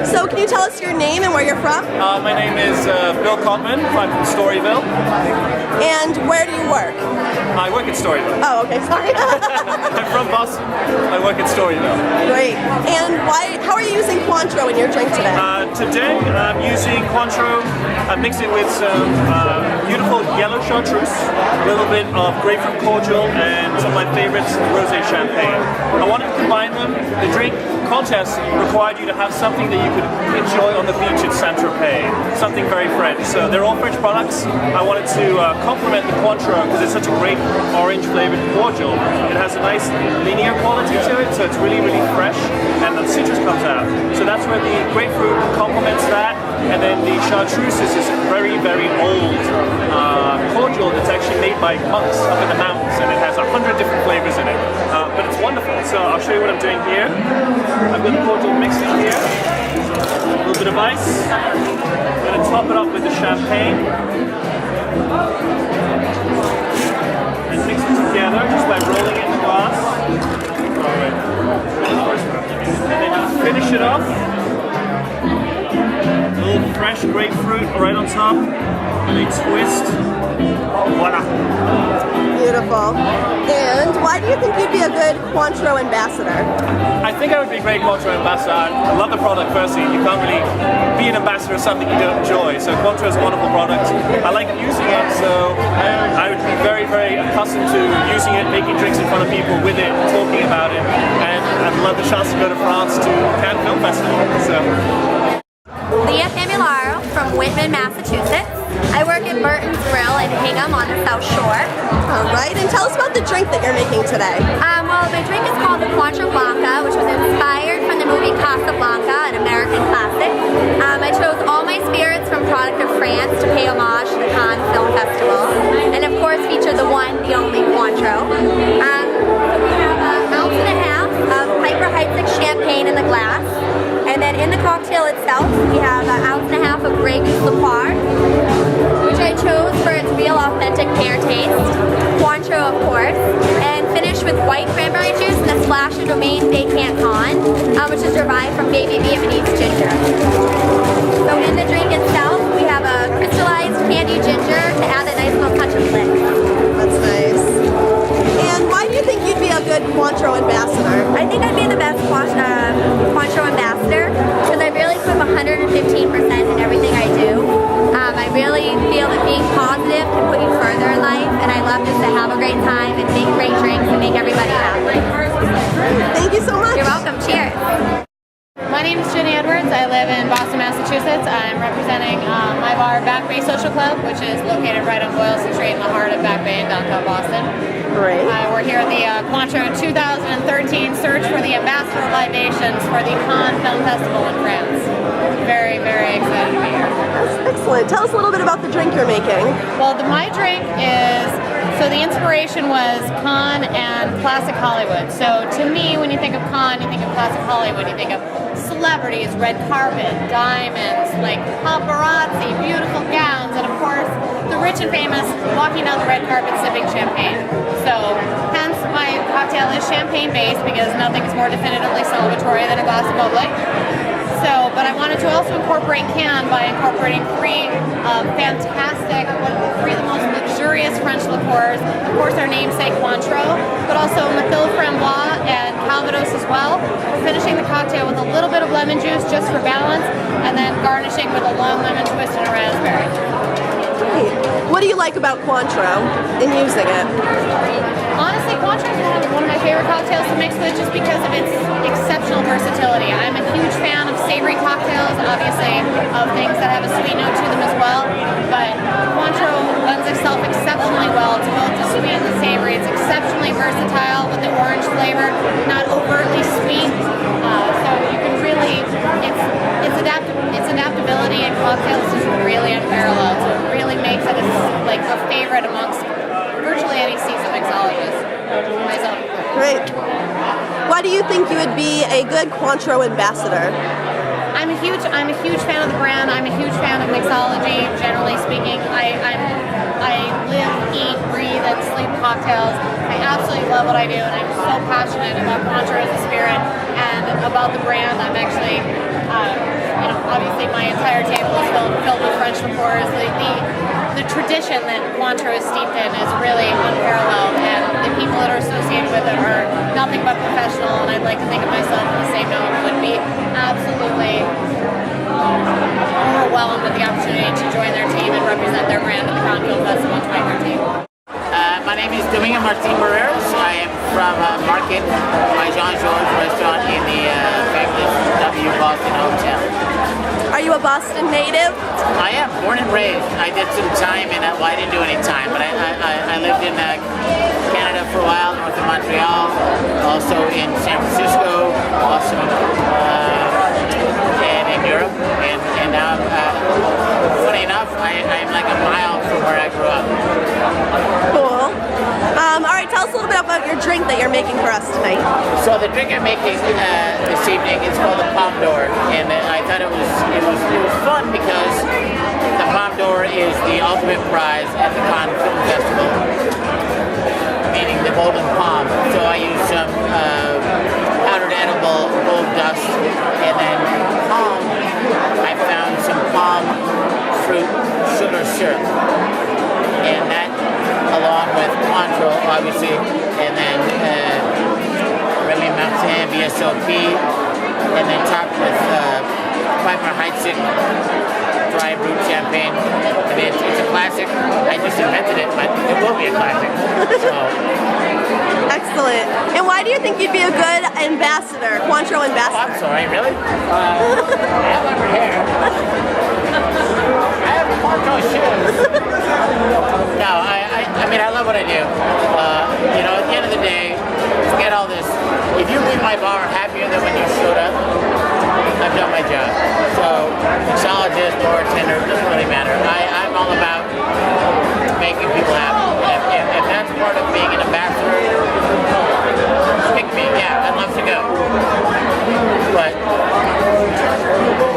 So can you tell us your name and where you're from? My name is Bill Cotman. I'm from Storyville. And where do you work? I work at Storyville. Oh, okay, sorry. I'm from Boston. I work at Storyville. Great. And how are you using Cointreau in your drink today? Today I'm using Cointreau. I mix it with some beautiful yellow chartreuse, a little bit of grapefruit cordial, and some of my favorites, rosé champagne. I wanted to combine them. The drink contest required you to have something that you could enjoy on the beach at Saint-Tropez, something very French. So they're all French products. I wanted to complement the Cointreau because it's such a great orange flavored cordial. It has a nice linear quality to it, so it's really, really fresh, and the citrus comes out. So that's where the grapefruit complements that, and then the chartreuse is this very, very old cordial that's actually made by monks up in the mountains, and it has 100 different flavors in it. But it's wonderful. So I'll show you what I'm doing here. I've got the cordial mixed in here, a little bit of ice. I'm going to top it up with the champagne and mix it together just by rolling it in the glass. And then just finish it off. A little fresh grapefruit right on top, and a twist. Voila! Beautiful. And why do you think you'd be a good Cointreau ambassador? I think I would be a great Cointreau ambassador. I love the product firstly. You can't really be an ambassador of something you don't enjoy. So Cointreau is a wonderful product. I like using it, so I would be very, very accustomed to using it, making drinks in front of people with it, talking about it, and I'd love the chance to go to France to Cannes Film Festival. So. Leah Famularo from Whitman, Massachusetts. I work at Burton's Grill in Hingham on the South Shore. All right, and tell us about the drink that you're making today. Well, my drink is called the Cointreau Blanca, which was inspired from the movie Casablanca, an American classic. I chose all my spirits from product of France to pay homage to the Cannes Film Festival, and of course feature the one, the only Cointreau. We have an ounce and a half of Piper Heidsieck champagne in the glass. And then in the cocktail itself, we have an ounce and a half of Grey Goose liqueur, which I chose for its real authentic pear taste, Cointreau of course, and finished with white cranberry juice and a splash of Domaine de Canton, which is derived from baby Vietnamese ginger. So in the drink itself, we have a crystallized candied ginger to add a nice little touch of lick. That's nice. And why do you think you'd be a good Cointreau ambassador? I think I'd be the best Cointreau ambassador because I really put 115% in everything I do. I really feel that being positive can put you further in life, and I love just to have a great time and make great drinks and make everybody happy. Thank you so much. You're welcome. Cheers. My name is Jenny Edwards. I live in Boston, Massachusetts. I'm representing my bar, Back Bay Social Club, which is located right on Boylston Street in the heart of Back Bay in downtown Boston. Great. We're here at the Cointreau 2013 Search for the Ambassador Libations for the Cannes Film Festival in France. Very, very excited to be here. Excellent. Tell us a little bit about the drink you're making. Well, my drink is, so the inspiration was Cannes and classic Hollywood. So to me, when you think of Cannes, you think of classic Hollywood, you think of celebrities, red carpet, diamonds, like paparazzi, beautiful gowns, and of course, the rich and famous walking down the red carpet sipping champagne. So, hence my cocktail is champagne based because nothing is more definitively celebratory than a glass of bubbly. So, but I wanted to also incorporate Cannes by incorporating three fantastic, three of the most luxurious French liqueurs. Of course, our namesake Cointreau, but also Methil Framboise and Calvados as well. We're finishing the cocktail with a little bit of lemon juice just for balance, and then garnishing with a long lemon twist and a raspberry. Great. What do you like about Cointreau in using it? Honestly, Cointreau is one of my favorite cocktails to mix with just because of its exceptional versatility. I'm a huge fan of savory cocktails, obviously, of things that have a sweet note to them as well, but Cointreau lends itself exceptionally well to both the sweet and the savory. It's exceptionally versatile with the orange flavor, not overtly sweet, so you can really, its adaptability in cocktails is really unparalleled, so it really makes it like a favorite amongst virtually any seasoned mixologist, myself included. Great. Why do you think you would be a good Cointreau ambassador? I'm a huge fan of the brand. I'm a huge fan of mixology, generally speaking. I live, eat, breathe, and sleep cocktails. I absolutely love what I do, and I'm so passionate about Cointreau as a spirit and about the brand. I'm actually honestly, my entire table is filled with French liqueurs. The tradition that Cointreau is steeped in is really unparalleled, and the people that are associated with it are nothing but professional, and I'd like to think of myself in the same note, would be absolutely overwhelmed with the opportunity to join their team and represent their brand at the Cannes Film Festival in 2013. My name is Domingo Martin Barreras. I am from Market by Jean Georges restaurant in the famous W Boston Hotel. Are you a Boston native? I am born and raised. I did some time in, well, I didn't do any time, but I lived in Canada for a while, north of Montreal, also in San Francisco, also and in Europe, and now, funny enough, I'm like a mile from where I grew up. Cool. All right, tell us a little bit about your drink that you're making for us tonight. So the drink I'm making this evening is called the Pomme d'Or, and I thought it was fun because the Pomme d'Or is the ultimate prize at the Cannes Film Festival, meaning the golden palm. So I use some powdered edible gold dust, and then palm. I found some palm fruit sugar syrup, and that, along with Cointreau, obviously, and then Remy Martin VSOP, and then topped with Piper Heidsieck dry brewed champagne. I mean, it's a classic. I just invented it, but it will be a classic. So. Excellent. And why do you think you'd be a good ambassador, Cointreau Oh, ambassador? I'm sorry, really? I have longer hair. I have Cointreau shoes. No, I mean, I love what I do. You know, at the end of the day, forget all this. If you leave my bar happier than when you showed up, I've done my job. So, mixologist, bartender, doesn't really matter. I'm all about making people happy. If that's part of being an ambassador, pick me. Yeah, I'd love to go. But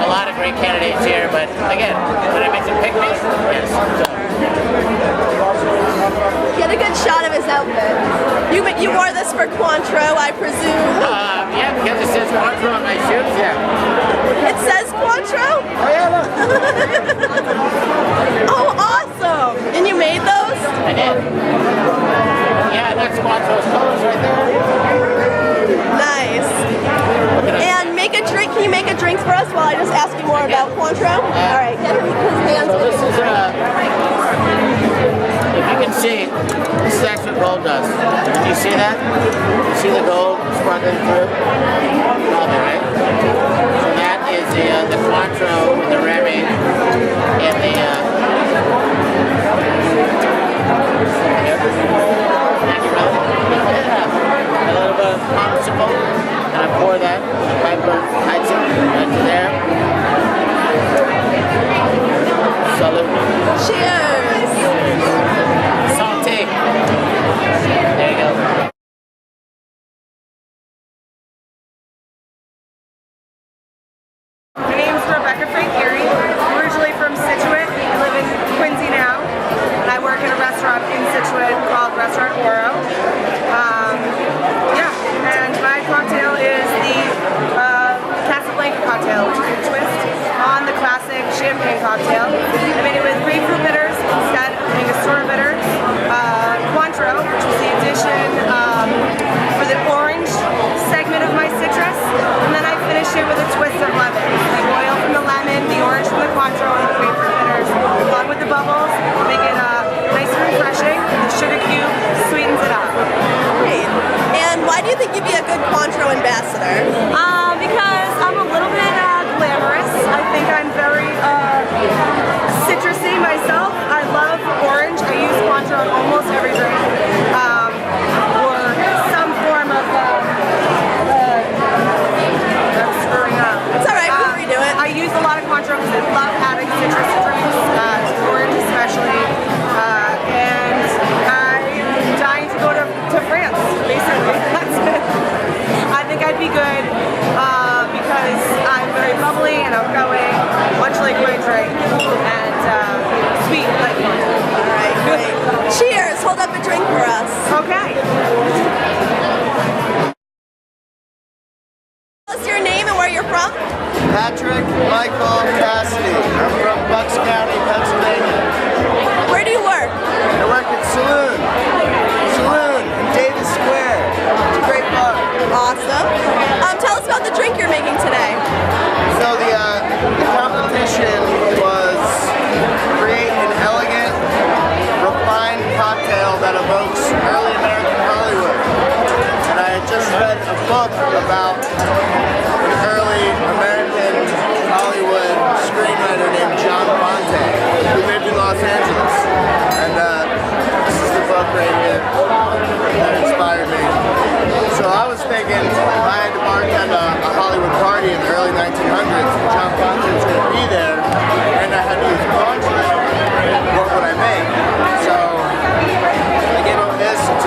a lot of great candidates here. But again, when I mention pick me, yes. So. Get a good shot of his outfit. You wore this for Cointreau, I presume. Yeah, because it says Cointreau on my shoes. Yeah. It says Cointreau? Oh yeah, look. Oh, awesome! And you made those? I did. Yeah, that's Cointreau's colors right there. Nice. And make a drink. Can you make a drink for us while I just ask you more about Cointreau? All right, get his hands. So this is if you can see, this is actually gold dust. Can you see that? You see the gold sparkling through? All right. So that is the Cointreau with the Remy and the a little bit of popsicle, and I pour that Piper Heidsieck into there. Salute. Cheers! Santé. There you go. My name's Rebecca Frank-Erie. I'm originally from Scituate. I live in Quincy now. And I work in a restaurant in Scituate called Restaurant Oro. And my cocktail is the Casablanca cocktail, which is a twist on the classic champagne cocktail. I made it with grapefruit bitters, Patrick Michael Cassidy. I'm from Bucks County, Pennsylvania. Where do you work? I work at Saloon in Davis Square. It's a great bar. Awesome. Tell us about the drink you're making today. So the competition was create an elegant, refined cocktail that evokes early American Hollywood. And I had just read a book about an early American Hollywood screenwriter named John Fonte, who lived in Los Angeles. And this is the book right here that inspired me. So I was thinking if I had to bartend a Hollywood party in the early 1900s, John Fonte was going to be there, and I had to use Cointreau. What would I make? So I came up with this. It's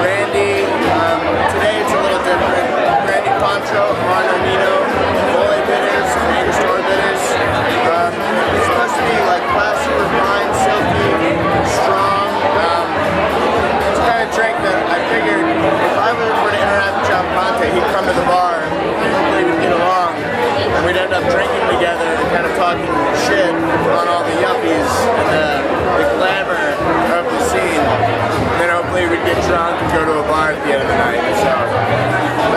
brandy. Today it's a little different. Brandy Cointreau, Marnonino, Lollie bitters, Angostura bitters. It's supposed to be like classy, refined, silky, strong. It's the kind of drink that I figured if I were to interact with John Fonte, he'd come to the bar and hopefully we'd get along. And we'd end up drinking together and kind of talking shit on all the yuppies and the glamour of the scene. And then hopefully we'd get drunk and go to a bar at the end of the night. So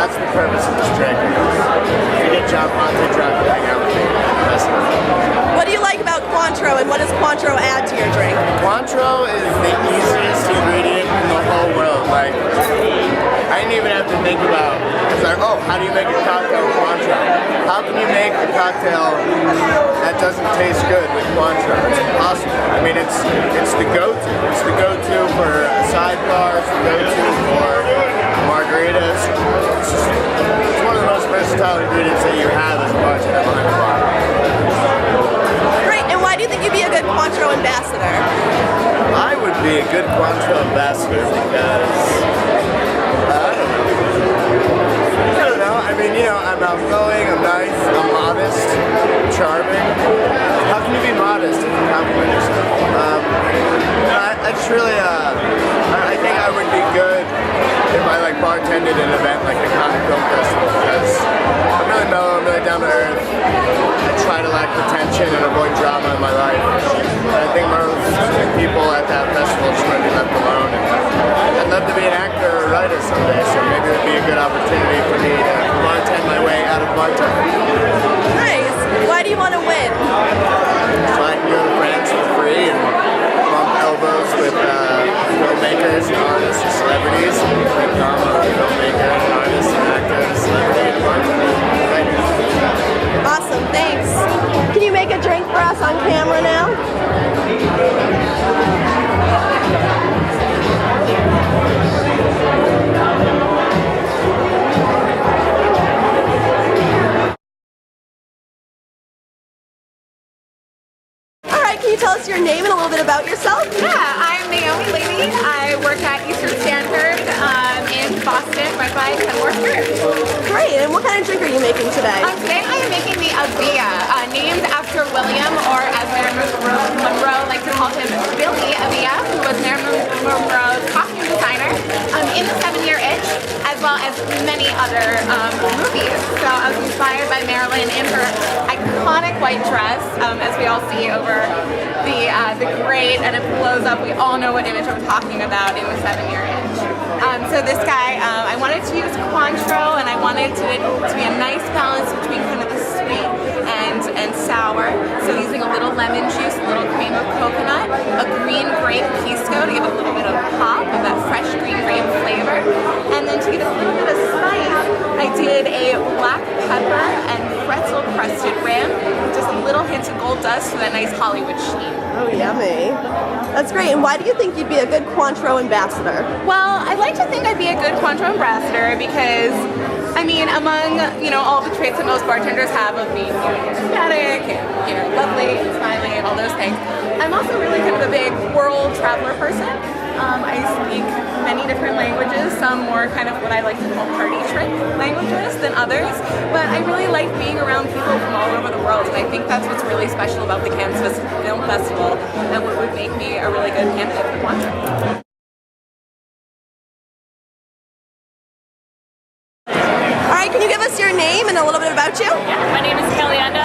that's the purpose of this drink. To get John Fonte drunk and hang out with me. What do you like about Cointreau, and what does Cointreau add to your drink? Cointreau is the easiest ingredient in the whole world. Like, I didn't even have to think about it. It's like, oh, how do you make a cocktail with Cointreau? How can you make a cocktail that doesn't taste good with Cointreau? It's impossible. I mean, it's the go-to. It's the go-to for sidebar. It's the go-to for margaritas. It's one of the most versatile ingredients that you have as a bartender behind the bar. Great. And why do you think you'd be a good Cointreau ambassador? I would be a good Cointreau ambassador because I don't know. I mean, you know, I'm outgoing, I'm nice, I'm modest, I'm charming. How can you be modest if you compliment yourself? I just really, I think I would be good if I like bartended an event like the Cannes Film Festival because I'm really mellow, I'm really down to earth. I try to lack attention and avoid drama in my life. And I think most people at that festival just want to be left alone. And I'd love to be an actor or a writer someday, so maybe it would be a good opportunity for me to bartend my way out of bartending. Nice. Why do you want to win? So I can go to France for free and bump elbows with filmmakers and artists and celebrities. Become a filmmaker, an artist, an actor, a celebrity, and a bartender. Awesome, thanks. Can you make a drink for us on camera now? All right, can you tell us your name and a little bit about yourself? Yeah, I'm Naomi Levy. I work at Eastern Standard in Boston, right by Kenmore Church. Great, and what kind of drink are you making today? Today I am making the Avia, named after William, or as Marilyn Monroe liked to call him, Billy Avia, who was Marilyn Monroe's costume designer in The 7-Year Itch, as well as many other movies. So I was inspired by Marilyn in her iconic white dress, as we all see over the grate, and it blows up. We all know what image I'm talking about in The 7-Year Itch. So this guy, I wanted to use Cointreau, and I wanted it to be a nice balance between kind of the sweet and sour. So using a little lemon juice, a little cream of coconut, a green grape pisco to give it a little bit of pop of that fresh green grape flavor. And then to give it a little bit of spice, I did a black pepper and pretzel crusted rim, just a little hint of gold dust for that nice Hollywood sheen. Oh, yummy. That's great. And why do you think you'd be a good Cointreau ambassador? Well, I'd like to think I'd be a good Cointreau ambassador because, I mean, among, all the traits that most bartenders have of being, charismatic and, lovely and smiling and all those things, I'm also really kind of a big world traveler person. I speak many different languages, some more kind of what I like to call party trick languages than others, but I really like being around people from all over the world, and I think that's what's really special about the Cannes Film Festival and what would make me a really good candidate for Cointreau. All right, can you give us your name and a little bit about you? Yeah, my name is Kellyanne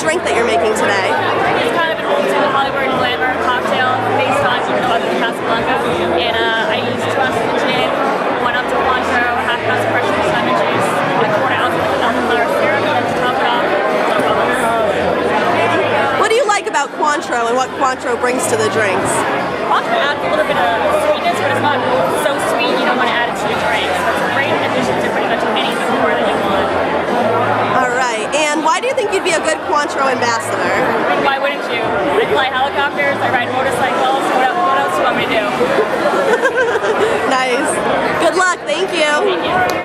drink that you're making today? It's kind of an old school Hollywood glamour cocktail based on Casablanca, and I used 2 ounces of gin, 1 ounce of Cointreau, half an ounce of fresh lemon juice, and 1/4 ounce of elderflower syrup, and then to top it off, some bubbles. What do you like about Cointreau and what Cointreau brings to the drinks? Cointreau adds a little bit of sweetness, but it's not so sweet you don't want to add it to your drinks. So it's a great addition to pretty much any liqueur that you want. All right, and why do you think you'd be a good Cointreau ambassador? Why wouldn't you? I fly helicopters, I ride motorcycles, what else do you want me to do? Nice. Good luck, thank you. Thank you.